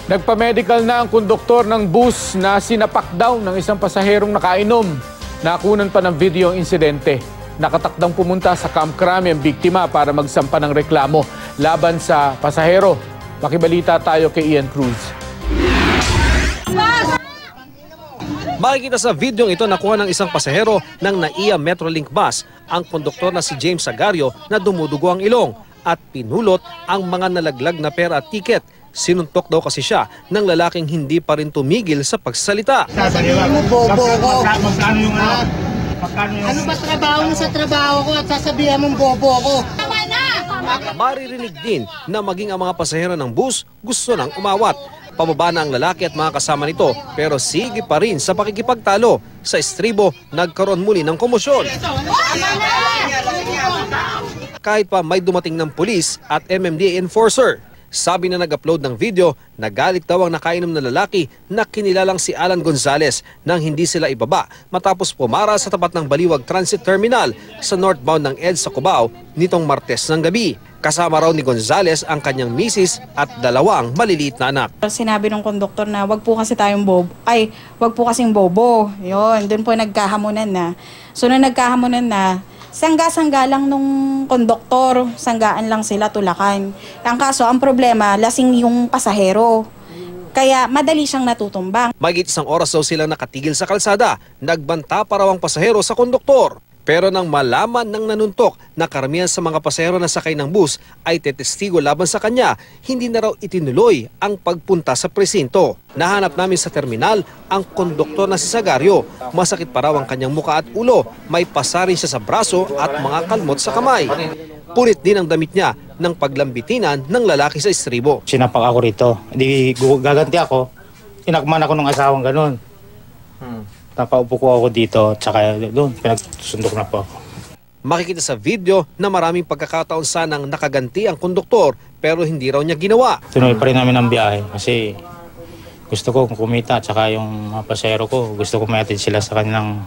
Nagpa-medical na ang konduktor ng bus na sinapak daw ng isang pasaherong nakainom. Nakunan pa ng video ang insidente. Nakatakdang pumunta sa Camp Crame ang biktima para magsampa ng reklamo laban sa pasahero. Makibalita tayo kay Ian Cruz. Makikita sa videong ito nakuha ng isang pasahero ng NAIA Metrolink bus ang konduktor na si James Sagario na dumudugo ang ilong at pinulot ang mga nalaglag na pera at tiket. Sinuntok daw kasi siya ng lalaking hindi pa rin tumigil sa pagsalita. Sasabihin mo, bobo ko. Magkano yung ano? Ano ba trabaho mo sa trabaho ko at sasabihin mong bobo ko? Maririnig din na maging ang mga pasahero ng bus gusto nang umawat. Pababa na ang lalaki at mga kasama nito pero sige pa rin sa pakikipagtalo. Sa estribo, nagkaroon muli ng komosyon. Kahit pa may dumating ng pulis at MMDA enforcer. Sabi na nag-upload ng video, nagalit daw ang nakainom na lalaki na kinilalang si Alan Gonzales nang hindi sila ibaba matapos pumara sa tapat ng Baliwag Transit Terminal sa northbound ng EDSA Cubao nitong Martes ng gabi. Kasama raw ni Gonzales ang kanyang misis at dalawang maliliit na anak. Sinabi ng konduktor na wag po kasi tayong bobo, wag po kasing bobo. Yun, doon po nagkahamunan na. So nung nagkahamunan na, sangga-sangga lang nung konduktor, sanggaan lang sila tulakan. Ang kaso, ang problema, lasing yung pasahero. Kaya madali siyang natutumbang. Mahigit isang oras daw silang nakatigil sa kalsada. Nagbanta pa raw ang pasahero sa konduktor. Pero nang malaman ng nanuntok na karamihan sa mga pasahero na sakay ng bus ay tetestigo laban sa kanya, hindi na raw itinuloy ang pagpunta sa presinto. Nahanap namin sa terminal ang konduktor na si Sagario. Masakit pa raw ang kanyang muka at ulo. May pasarin siya sa braso at mga kalmot sa kamay. Punit din ang damit niya ng paglambitinan ng lalaki sa estribo. Sinapak ako rito. Hindi gaganti ako. Tinakman ako ng asawang ganun. Napaupo ko ako dito, tsaka doon, pinagsusundok na po ako. Makikita sa video na maraming pagkakataon sanang nakaganti ang konduktor pero hindi raw niya ginawa. Tuloy pa rin namin ang biyahe kasi gusto ko kumita, tsaka yung mga pasahero ko, gusto ko mayatid sila sa kanilang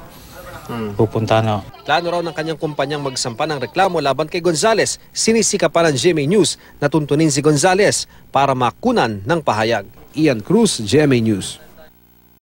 pupunta na. Plano raw ng kanyang kumpanyang magsampa ng reklamo laban kay Gonzales. Sinisika pa ng GMA News na tuntunin si Gonzales para makunan ng pahayag. Ian Cruz, GMA News.